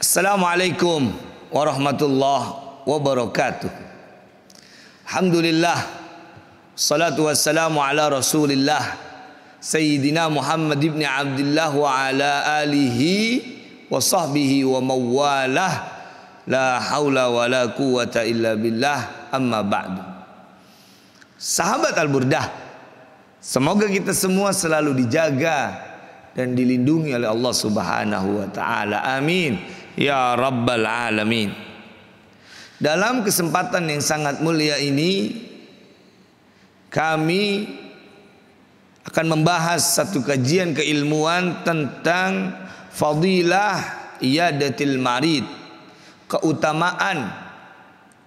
Assalamualaikum warahmatullahi wabarakatuh. Alhamdulillah, salatu wassalamu ala rasulillah Sayyidina Muhammad ibn Abdullah wa ala alihi wa sahbihi wa mawalah. La haula wa la quwata illa billah, amma ba'du. Sahabat Al-Burdah, semoga kita semua selalu dijaga dan dilindungi oleh Allah Subhanahu wa taala. Amin ya rabbal alamin. Dalam kesempatan yang sangat mulia ini, kami akan membahas satu kajian keilmuan tentang fadilah iyadatil marid, keutamaan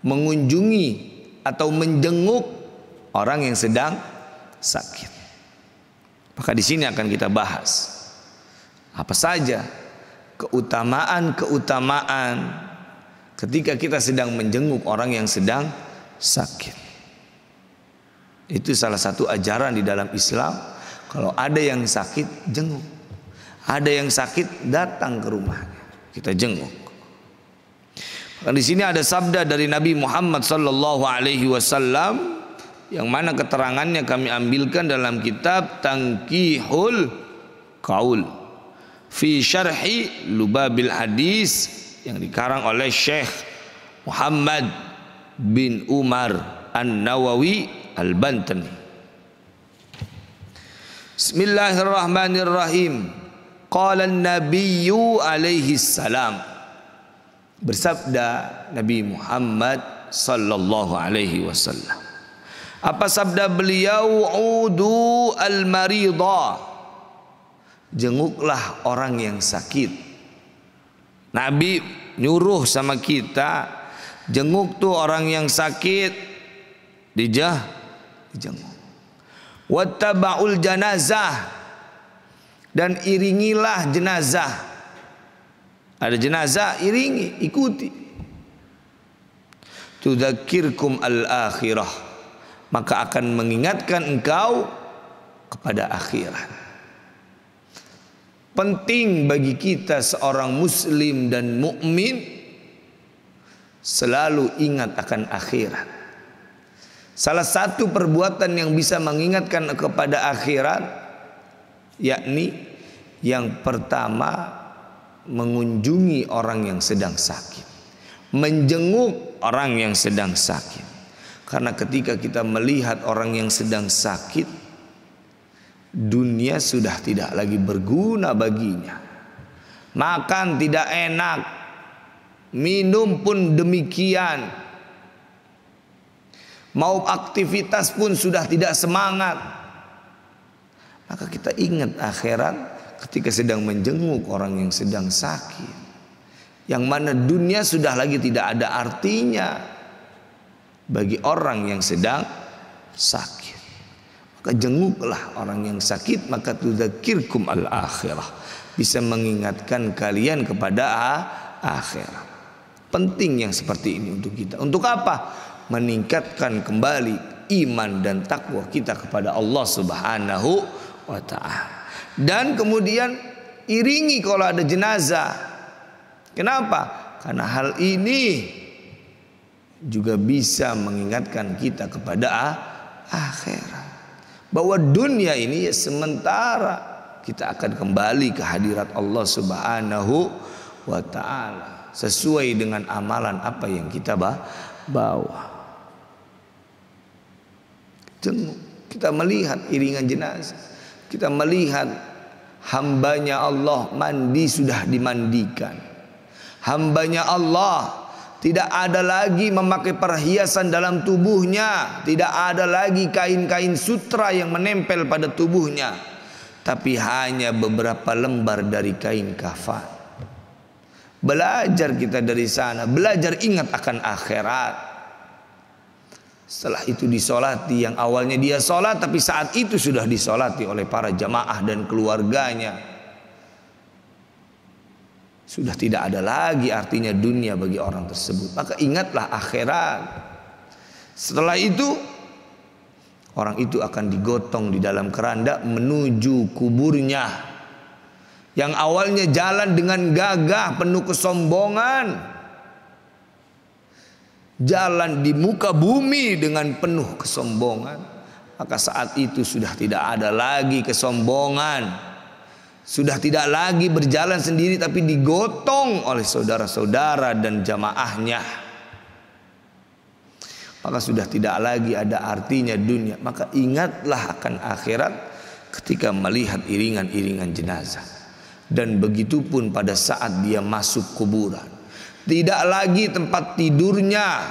mengunjungi atau menjenguk orang yang sedang sakit. Maka di sini akan kita bahas apa saja keutamaan ketika kita sedang menjenguk orang yang sedang sakit. Itu salah satu ajaran di dalam Islam. Kalau ada yang sakit, jenguk. Ada yang sakit, datang ke rumahnya, kita jenguk. Di sini ada sabda dari Nabi Muhammad sallallahu alaihi wasallam yang mana keterangannya kami ambilkan dalam kitab Tanqihul Qaul fi Syarhi Lubabil Hadis yang dikarang oleh Syekh Muhammad bin Umar An-Nawawi Al-Bantani. Bismillahirrahmanirrahim. Qala an-nabiyyu alaihi salam. Bersabda Nabi Muhammad sallallahu alaihi wasallam. Apa sabda beliau? Udu al-marida, jenguklah orang yang sakit. Nabi nyuruh sama kita, jenguk tuh orang yang sakit, dijenguk. Wattaba'ul janazah, dan iringilah jenazah. Ada jenazah, iringi, ikuti. Tudzakirkum al-akhirah, maka akan mengingatkan engkau kepada akhirat. Penting bagi kita seorang muslim dan mukmin selalu ingat akan akhirat. Salah satu perbuatan yang bisa mengingatkan kepada akhirat, yakni yang pertama, mengunjungi orang yang sedang sakit, menjenguk orang yang sedang sakit. Karena ketika kita melihat orang yang sedang sakit, dunia sudah tidak lagi berguna baginya. Makan tidak enak, minum pun demikian, mau aktivitas pun sudah tidak semangat. Maka kita ingat akhirat ketika sedang menjenguk orang yang sedang sakit, yang mana dunia sudah lagi tidak ada artinya bagi orang yang sedang sakit. Maka jenguklah orang yang sakit, maka tudzakirkum al-akhirah, bisa mengingatkan kalian kepada akhirat. Penting yang seperti ini untuk kita. Untuk apa? Meningkatkan kembali iman dan takwa kita kepada Allah Subhanahu wa ta'ala. Dan kemudian iringi kalau ada jenazah. Kenapa? Karena hal ini juga bisa mengingatkan kita kepada akhirat, bahwa dunia ini ya sementara, kita akan kembali ke hadirat Allah Subhanahu wa ta'ala sesuai dengan amalan apa yang kita bawa. Kita melihat iringan jenazah, kita melihat hambanya Allah mandi sudah dimandikan. Hambanya Allah tidak ada lagi memakai perhiasan dalam tubuhnya, tidak ada lagi kain-kain sutra yang menempel pada tubuhnya, tapi hanya beberapa lembar dari kain kafan. Belajar kita dari sana, belajar ingat akan akhirat. Setelah itu disolati, yang awalnya dia solat tapi saat itu sudah disolati oleh para jamaah dan keluarganya. Sudah tidak ada lagi artinya dunia bagi orang tersebut. Maka ingatlah akhirat. Setelah itu orang itu akan digotong di dalam keranda menuju kuburnya. Yang awalnya jalan dengan gagah penuh kesombongan, jalan di muka bumi dengan penuh kesombongan, maka saat itu sudah tidak ada lagi kesombongan, sudah tidak lagi berjalan sendiri tapi digotong oleh saudara-saudara dan jamaahnya. Maka sudah tidak lagi ada artinya dunia. Maka ingatlah akan akhirat ketika melihat iringan-iringan jenazah. Dan begitu pun pada saat dia masuk kuburan, tidak lagi tempat tidurnya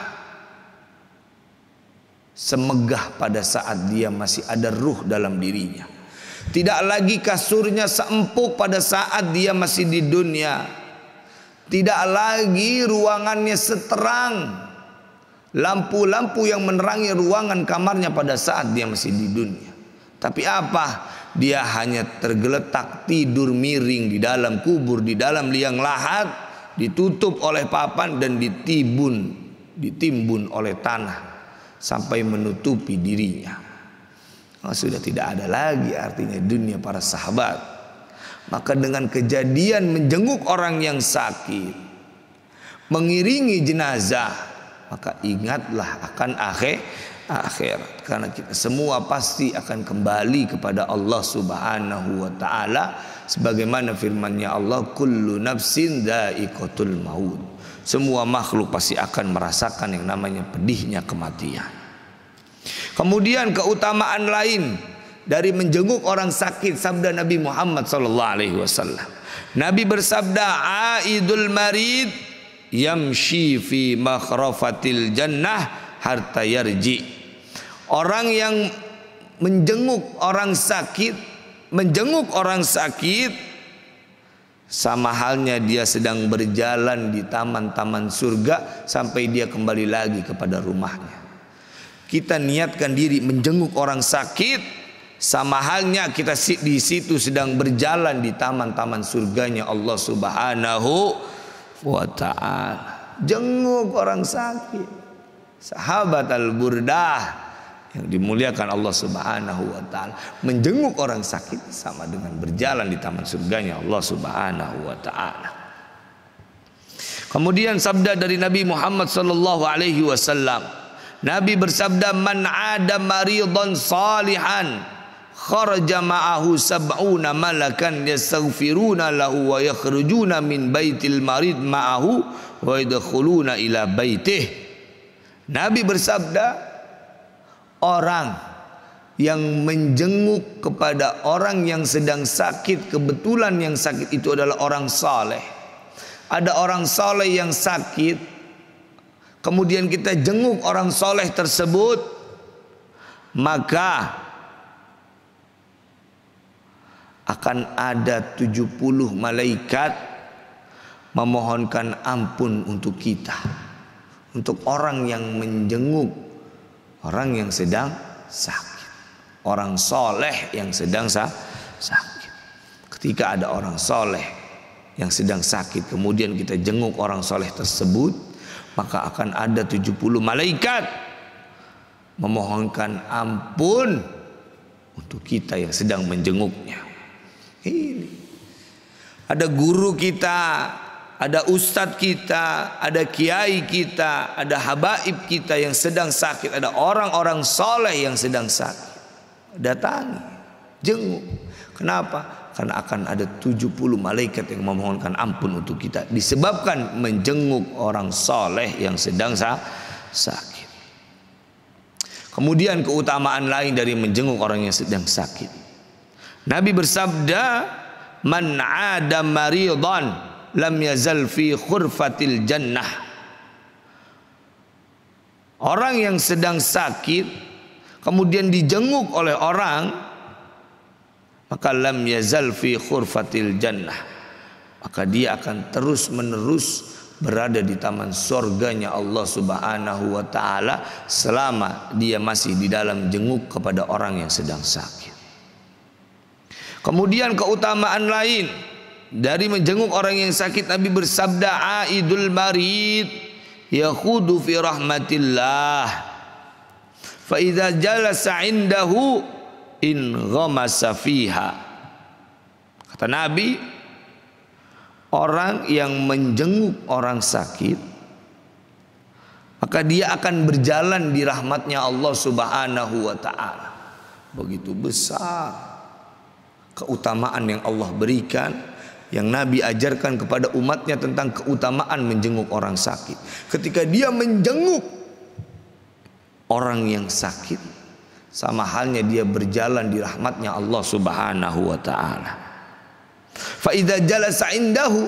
semegah pada saat dia masih ada ruh dalam dirinya. Tidak lagi kasurnya seempuk pada saat dia masih di dunia. Tidak lagi ruangannya seterang lampu-lampu yang menerangi ruangan kamarnya pada saat dia masih di dunia. Tapi apa? Dia hanya tergeletak tidur miring di dalam kubur, di dalam liang lahat, ditutup oleh papan dan ditimbun oleh tanah sampai menutupi dirinya. Sudah tidak ada lagi artinya dunia para sahabat. Maka dengan kejadian menjenguk orang yang sakit, mengiringi jenazah, maka ingatlah akan akhirat. Karena kita semua pasti akan kembali kepada Allah Subhanahu wa ta'ala. Sebagaimana firman-Nya Allah, kullu nafsin dha'iqatul maut. Semua makhluk pasti akan merasakan yang namanya pedihnya kematian. Kemudian keutamaan lain dari menjenguk orang sakit, sabda Nabi Muhammad SAW. Nabi bersabda, aidul marid yamshi fi makhrafatil jannah hatta yarji. Orang yang menjenguk orang sakit, sama halnya dia sedang berjalan di taman-taman surga sampai dia kembali lagi kepada rumahnya. Kita niatkan diri menjenguk orang sakit, sama halnya kita di situ sedang berjalan di taman-taman surganya Allah Subhanahu wa ta'ala. Jenguk orang sakit. Sahabat Al-Burdah yang dimuliakan Allah Subhanahu wa ta'ala, menjenguk orang sakit sama dengan berjalan di taman surganya Allah Subhanahu wa ta'ala. Kemudian sabda dari Nabi Muhammad sallallahu alaihi wasallam, Nabi bersabda, man ada maridan salihan kharaja ma'ahu sab'una malakan yastaghfiruna lahu wa yakhrujuna min baitil marid ma'ahu wa yadkhuluna ila baitih. Nabi bersabda, orang yang menjenguk kepada orang yang sedang sakit, kebetulan yang sakit itu adalah orang saleh. Ada orang saleh yang sakit, kemudian kita jenguk orang saleh tersebut, maka akan ada 70 malaikat memohonkan ampun untuk kita, untuk orang yang menjenguk orang yang sedang sakit, orang soleh yang sedang sakit. Ketika ada orang soleh yang sedang sakit, kemudian kita jenguk orang soleh tersebut, maka akan ada 70 malaikat memohonkan ampun untuk kita yang sedang menjenguknya. Ini ada guru kita, ada ustadz kita, ada kiai kita, ada habaib kita yang sedang sakit, ada orang-orang soleh yang sedang sakit. Datangi, jenguk. Kenapa? Karena akan ada 70 malaikat yang memohonkan ampun untuk kita, disebabkan menjenguk orang soleh yang sedang sakit. Kemudian keutamaan lain dari menjenguk orang yang sedang sakit, Nabi bersabda, man ada maridan lam yazal fi khurfatil jannah. Orang yang sedang sakit kemudian dijenguk oleh orang, maka lam yazal fi khurfatil jannah, maka dia akan terus menerus berada di taman surganya Allah Subhanahu wa ta'ala selama dia masih di dalam jenguk kepada orang yang sedang sakit. Kemudian keutamaan lain dari menjenguk orang yang sakit, Nabi bersabda, aidul marid yakhudu fi rahmatillah fa idza jalasa indahu in ghamasa fiha. Kata Nabi, orang yang menjenguk orang sakit, maka dia akan berjalan di rahmatnya Allah Subhanahu wa ta'ala. Begitu besar keutamaan yang Allah berikan, yang Nabi ajarkan kepada umatnya tentang keutamaan menjenguk orang sakit. Ketika dia menjenguk orang yang sakit, sama halnya dia berjalan di rahmatnya Allah Subhanahu wa ta'ala. Fa idza jalasa indahu,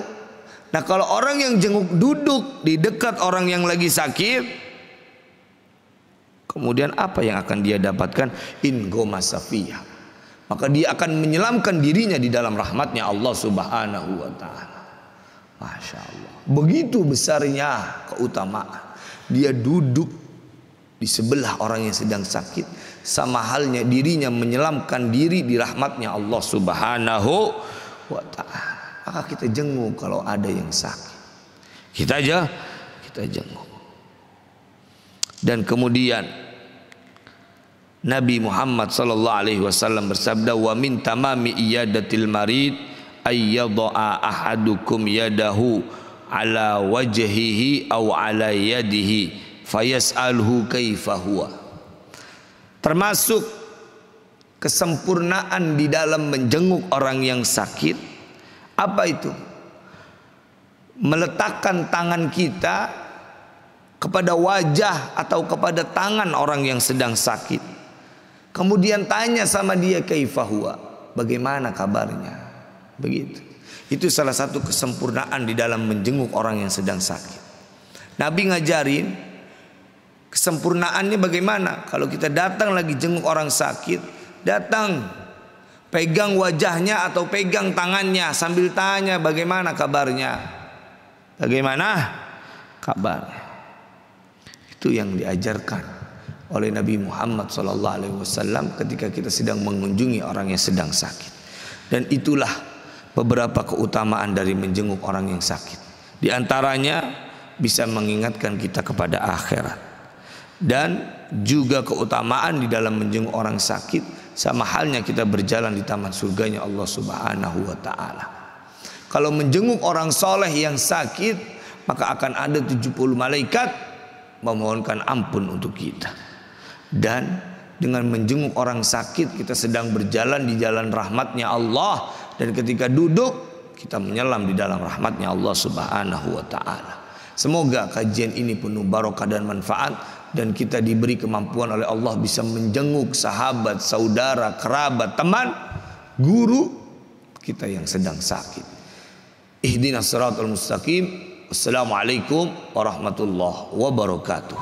nah kalau orang yang jenguk duduk di dekat orang yang lagi sakit, kemudian apa yang akan dia dapatkan? In gomasa fiha, maka dia akan menyelamkan dirinya di dalam rahmatnya Allah Subhanahu wa ta'ala. Masya Allah, begitu besarnya keutamaan. Dia duduk di sebelah orang yang sedang sakit, sama halnya dirinya menyelamkan diri di rahmatnya Allah Subhanahu wa ta'ala. Maka kita jenguk kalau ada yang sakit, kita jenguk. Dan kemudian Nabi Muhammad sallallahu alaihi wasallam bersabda, wa min tamami iyadatil marid ayyada'a ahadukum yadahu ala wajhihi aw ala yadihi fayas'alhu kaifa huwa. Termasuk kesempurnaan di dalam menjenguk orang yang sakit, apa itu? Meletakkan tangan kita kepada wajah atau kepada tangan orang yang sedang sakit, kemudian tanya sama dia kaifa huwa, bagaimana kabarnya. Begitu. Itu salah satu kesempurnaan di dalam menjenguk orang yang sedang sakit. Nabi ngajarin kesempurnaannya bagaimana. Kalau kita datang lagi jenguk orang sakit, datang pegang wajahnya atau pegang tangannya sambil tanya bagaimana kabarnya, bagaimana kabarnya. Itu yang diajarkan oleh Nabi Muhammad SAW ketika kita sedang mengunjungi orang yang sedang sakit. Dan itulah beberapa keutamaan dari menjenguk orang yang sakit. Di antaranya bisa mengingatkan kita kepada akhirat, dan juga keutamaan di dalam menjenguk orang sakit sama halnya kita berjalan di taman surganya Allah Subhanahu wa ta'ala. Kalau menjenguk orang soleh yang sakit, maka akan ada 70 malaikat memohonkan ampun untuk kita. Dan dengan menjenguk orang sakit, kita sedang berjalan di jalan rahmatnya Allah, dan ketika duduk kita menyelam di dalam rahmatnya Allah Subhanahu wa ta'ala. Semoga kajian ini penuh barokah dan manfaat, dan kita diberi kemampuan oleh Allah bisa menjenguk sahabat, saudara, kerabat, teman, guru kita yang sedang sakit. Ihdinas siratal mustaqim. Assalamualaikum warahmatullahi wabarakatuh.